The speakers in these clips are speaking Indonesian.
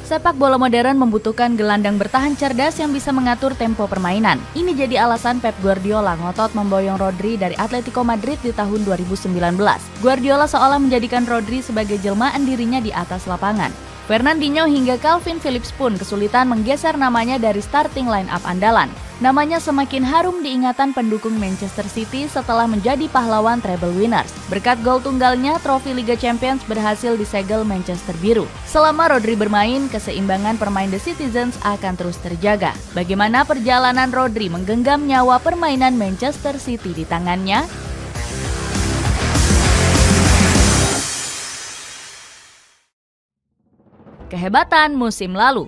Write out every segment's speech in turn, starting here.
Sepak bola modern membutuhkan gelandang bertahan cerdas yang bisa mengatur tempo permainan. Ini jadi alasan Pep Guardiola ngotot memboyong Rodri dari Atletico Madrid di tahun 2019. Guardiola seolah menjadikan Rodri sebagai jelmaan dirinya di atas lapangan. Fernandinho hingga Calvin Phillips pun kesulitan menggeser namanya dari starting line-up andalan. Namanya semakin harum di ingatan pendukung Manchester City setelah menjadi pahlawan treble winners. Berkat gol tunggalnya, trofi Liga Champions berhasil disegel Manchester Biru. Selama Rodri bermain, keseimbangan permain The Citizens akan terus terjaga. Bagaimana perjalanan Rodri menggenggam nyawa permainan Manchester City di tangannya? Kehebatan musim lalu.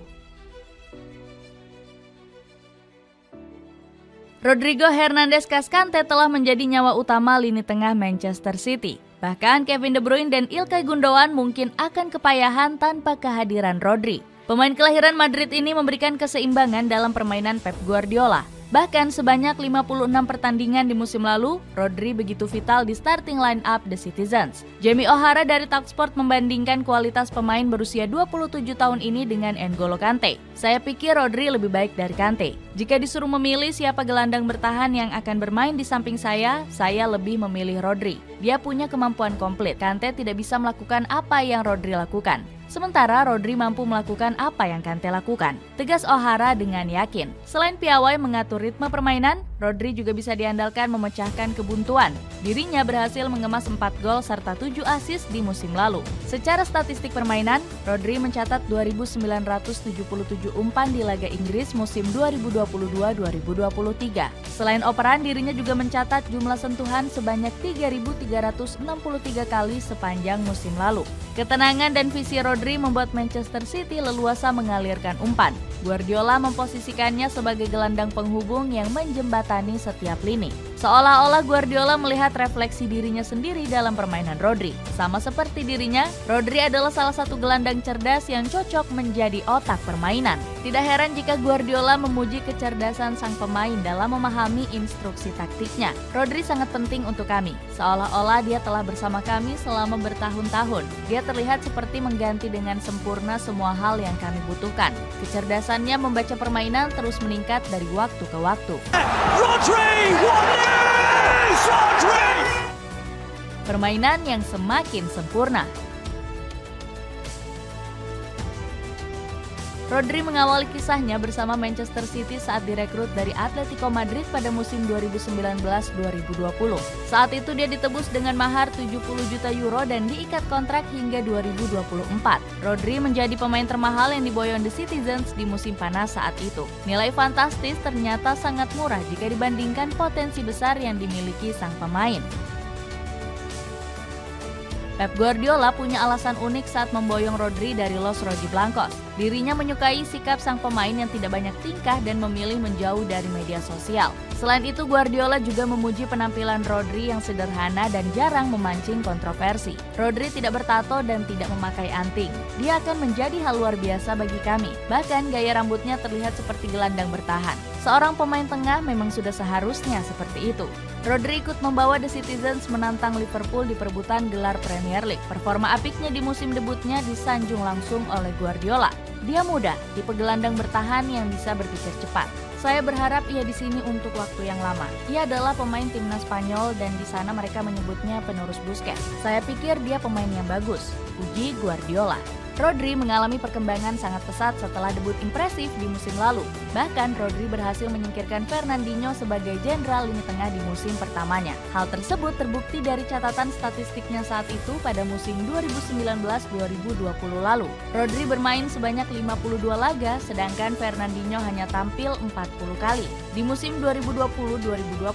Rodrigo Hernandez Cascante telah menjadi nyawa utama lini tengah Manchester City. Bahkan Kevin De Bruyne dan Ilkay Gundogan mungkin akan kepayahan tanpa kehadiran Rodri. Pemain kelahiran Madrid ini memberikan keseimbangan dalam permainan Pep Guardiola. Bahkan sebanyak 56 pertandingan di musim lalu, Rodri begitu vital di starting line-up The Citizens. Jamie O'Hara dari Talksport membandingkan kualitas pemain berusia 27 tahun ini dengan N'Golo Kante. Saya pikir Rodri lebih baik dari Kante. Jika disuruh memilih siapa gelandang bertahan yang akan bermain di samping saya lebih memilih Rodri. Dia punya kemampuan komplit. Kante tidak bisa melakukan apa yang Rodri lakukan. Sementara Rodri mampu melakukan apa yang Kante lakukan, tegas O'Hara dengan yakin. Selain piawai mengatur ritme permainan, Rodri juga bisa diandalkan memecahkan kebuntuan. Dirinya berhasil mengemas 4 gol serta 7 assist di musim lalu. Secara statistik permainan, Rodri mencatat 2.977 umpan di laga Inggris musim 2022-2023. Selain operan, dirinya juga mencatat jumlah sentuhan sebanyak 3.363 kali sepanjang musim lalu. Ketenangan dan visi Rodri membuat Manchester City leluasa mengalirkan umpan. Guardiola memposisikannya sebagai gelandang penghubung yang menjembatani setiap lini. Seolah-olah Guardiola melihat refleksi dirinya sendiri dalam permainan Rodri. Sama seperti dirinya, Rodri adalah salah satu gelandang cerdas yang cocok menjadi otak permainan. Tidak heran jika Guardiola memuji kecerdasan sang pemain dalam memahami instruksi taktiknya. Rodri sangat penting untuk kami, seolah-olah dia telah bersama kami selama bertahun-tahun. Dia terlihat seperti mengganti dengan sempurna semua hal yang kami butuhkan. Kecerdasannya membaca permainan terus meningkat dari waktu ke waktu. Rodri! Permainan yang semakin sempurna. Rodri mengawali kisahnya bersama Manchester City saat direkrut dari Atletico Madrid pada musim 2019-2020. Saat itu dia ditebus dengan mahar 70 juta euro dan diikat kontrak hingga 2024. Rodri menjadi pemain termahal yang diboyong The Citizens di musim panas saat itu. Nilai fantastis ternyata sangat murah jika dibandingkan potensi besar yang dimiliki sang pemain. Pep Guardiola punya alasan unik saat memboyong Rodri dari Los Rojiblancos. Dirinya menyukai sikap sang pemain yang tidak banyak tingkah dan memilih menjauh dari media sosial. Selain itu, Guardiola juga memuji penampilan Rodri yang sederhana dan jarang memancing kontroversi. Rodri tidak bertato dan tidak memakai anting. Dia akan menjadi hal luar biasa bagi kami. Bahkan gaya rambutnya terlihat seperti gelandang bertahan. Seorang pemain tengah memang sudah seharusnya seperti itu. Rodri ikut membawa The Citizens menantang Liverpool di perebutan gelar Premier League. Performa apiknya di musim debutnya disanjung langsung oleh Guardiola. Dia muda, tipe gelandang bertahan yang bisa berpikir cepat. Saya berharap ia di sini untuk waktu yang lama. Ia adalah pemain timnas Spanyol dan di sana mereka menyebutnya penerus Busquets. Saya pikir dia pemain yang bagus, uji Guardiola. Rodri mengalami perkembangan sangat pesat setelah debut impresif di musim lalu. Bahkan Rodri berhasil menyingkirkan Fernandinho sebagai jenderal lini tengah di musim pertamanya. Hal tersebut terbukti dari catatan statistiknya saat itu pada musim 2019-2020 lalu. Rodri bermain sebanyak 52 laga, sedangkan Fernandinho hanya tampil 40 kali. Di musim 2020-2021,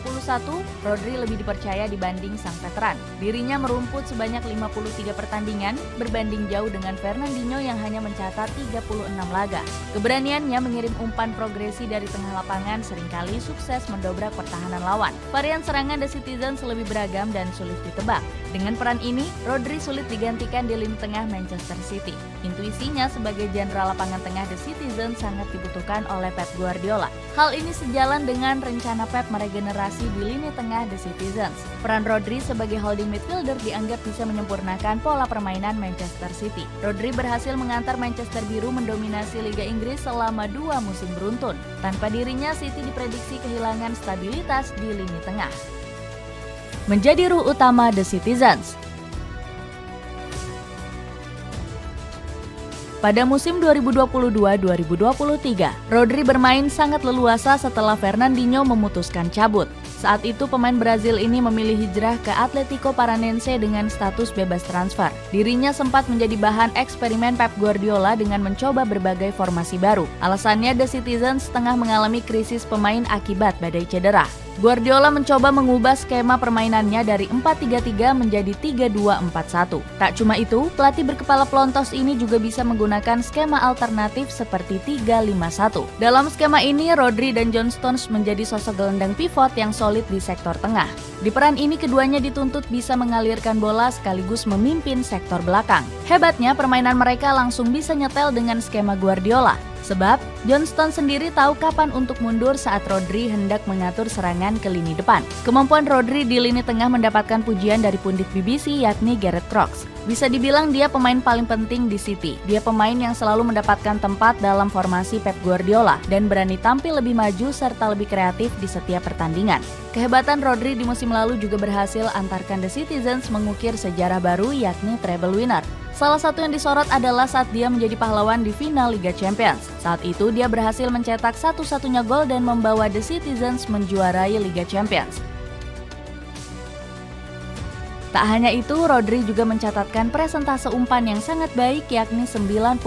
Rodri lebih dipercaya dibanding sang veteran. Dirinya merumput sebanyak 53 pertandingan, berbanding jauh dengan Fernandinho yang hanya mencatat 36 laga. Keberaniannya mengirim umpan progresi dari tengah lapangan seringkali sukses mendobrak pertahanan lawan. Varian serangan The Citizens lebih beragam dan sulit ditebak. Dengan peran ini, Rodri sulit digantikan di lini tengah Manchester City. Intuisinya sebagai jenderal lapangan tengah The Citizens sangat dibutuhkan oleh Pep Guardiola. Hal ini sejalan sejalan dengan rencana Pep meregenerasi di lini tengah The Citizens. Peran Rodri sebagai holding midfielder dianggap bisa menyempurnakan pola permainan Manchester City. Rodri berhasil mengantar Manchester Biru mendominasi Liga Inggris selama 2 musim beruntun. Tanpa dirinya, City diprediksi kehilangan stabilitas di lini tengah. Menjadi ruh utama The Citizens. Pada musim 2022-2023, Rodri bermain sangat leluasa setelah Fernandinho memutuskan cabut. Saat itu pemain Brazil ini memilih hijrah ke Atletico Paranense dengan status bebas transfer. Dirinya sempat menjadi bahan eksperimen Pep Guardiola dengan mencoba berbagai formasi baru. Alasannya The Citizens tengah mengalami krisis pemain akibat badai cedera. Guardiola mencoba mengubah skema permainannya dari 4-3-3 menjadi 3-2-4-1. Tak cuma itu, pelatih berkepala pelontos ini juga bisa menggunakan skema alternatif seperti 3-5-1. Dalam skema ini, Rodri dan John Stones menjadi sosok gelandang pivot yang solid di sektor tengah. Di peran ini keduanya dituntut bisa mengalirkan bola sekaligus memimpin sektor belakang. Hebatnya, permainan mereka langsung bisa nyetel dengan skema Guardiola. Sebab, John Stones sendiri tahu kapan untuk mundur saat Rodri hendak mengatur serangan ke lini depan. Kemampuan Rodri di lini tengah mendapatkan pujian dari pundit BBC yakni Gareth Crooks. Bisa dibilang dia pemain paling penting di City. Dia pemain yang selalu mendapatkan tempat dalam formasi Pep Guardiola dan berani tampil lebih maju serta lebih kreatif di setiap pertandingan. Kehebatan Rodri di musim lalu juga berhasil antarkan The Citizens mengukir sejarah baru yakni treble winner. Salah satu yang disorot adalah saat dia menjadi pahlawan di final Liga Champions. Saat itu dia berhasil mencetak satu-satunya gol dan membawa The Citizens menjuarai Liga Champions. Tak hanya itu, Rodri juga mencatatkan presentase umpan yang sangat baik yakni 92%.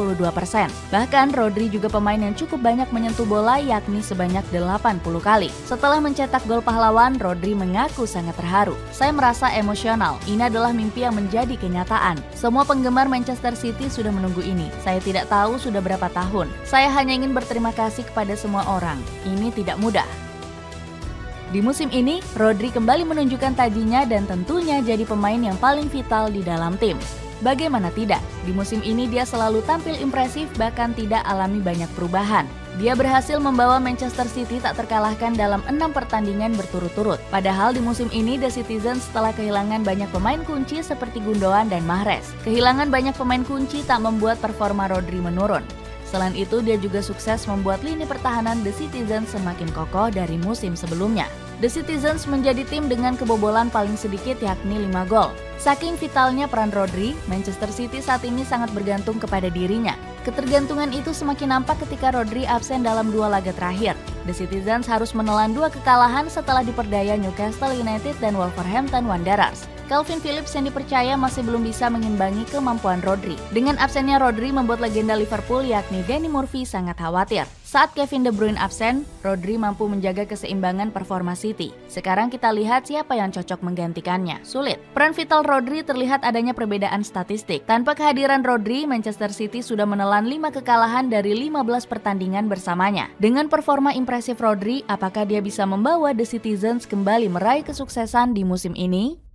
Bahkan Rodri juga pemain yang cukup banyak menyentuh bola yakni sebanyak 80 kali. Setelah mencetak gol pahlawan, Rodri mengaku sangat terharu. Saya merasa emosional, ini adalah mimpi yang menjadi kenyataan. Semua penggemar Manchester City sudah menunggu ini. Saya tidak tahu sudah berapa tahun. Saya hanya ingin berterima kasih kepada semua orang. Ini tidak mudah. Di musim ini, Rodri kembali menunjukkan tajinya dan tentunya jadi pemain yang paling vital di dalam tim. Bagaimana tidak, di musim ini dia selalu tampil impresif bahkan tidak alami banyak perubahan. Dia berhasil membawa Manchester City tak terkalahkan dalam 6 pertandingan berturut-turut. Padahal di musim ini The Citizens setelah kehilangan banyak pemain kunci seperti Gundogan dan Mahrez. Kehilangan banyak pemain kunci tak membuat performa Rodri menurun. Selain itu, dia juga sukses membuat lini pertahanan The Citizens semakin kokoh dari musim sebelumnya. The Citizens menjadi tim dengan kebobolan paling sedikit yakni 5 gol. Saking vitalnya peran Rodri, Manchester City saat ini sangat bergantung kepada dirinya. Ketergantungan itu semakin nampak ketika Rodri absen dalam 2 laga terakhir. The Citizens harus menelan 2 kekalahan setelah diperdaya Newcastle United dan Wolverhampton Wanderers. Calvin Phillips yang dipercaya masih belum bisa mengimbangi kemampuan Rodri. Dengan absennya Rodri membuat legenda Liverpool yakni Danny Murphy sangat khawatir. Saat Kevin De Bruyne absen, Rodri mampu menjaga keseimbangan performa City. Sekarang kita lihat siapa yang cocok menggantikannya. Sulit. Peran vital Rodri terlihat adanya perbedaan statistik. Tanpa kehadiran Rodri, Manchester City sudah menelan 5 kekalahan dari 15 pertandingan bersamanya. Dengan performa impresif Rodri, apakah dia bisa membawa The Citizens kembali meraih kesuksesan di musim ini?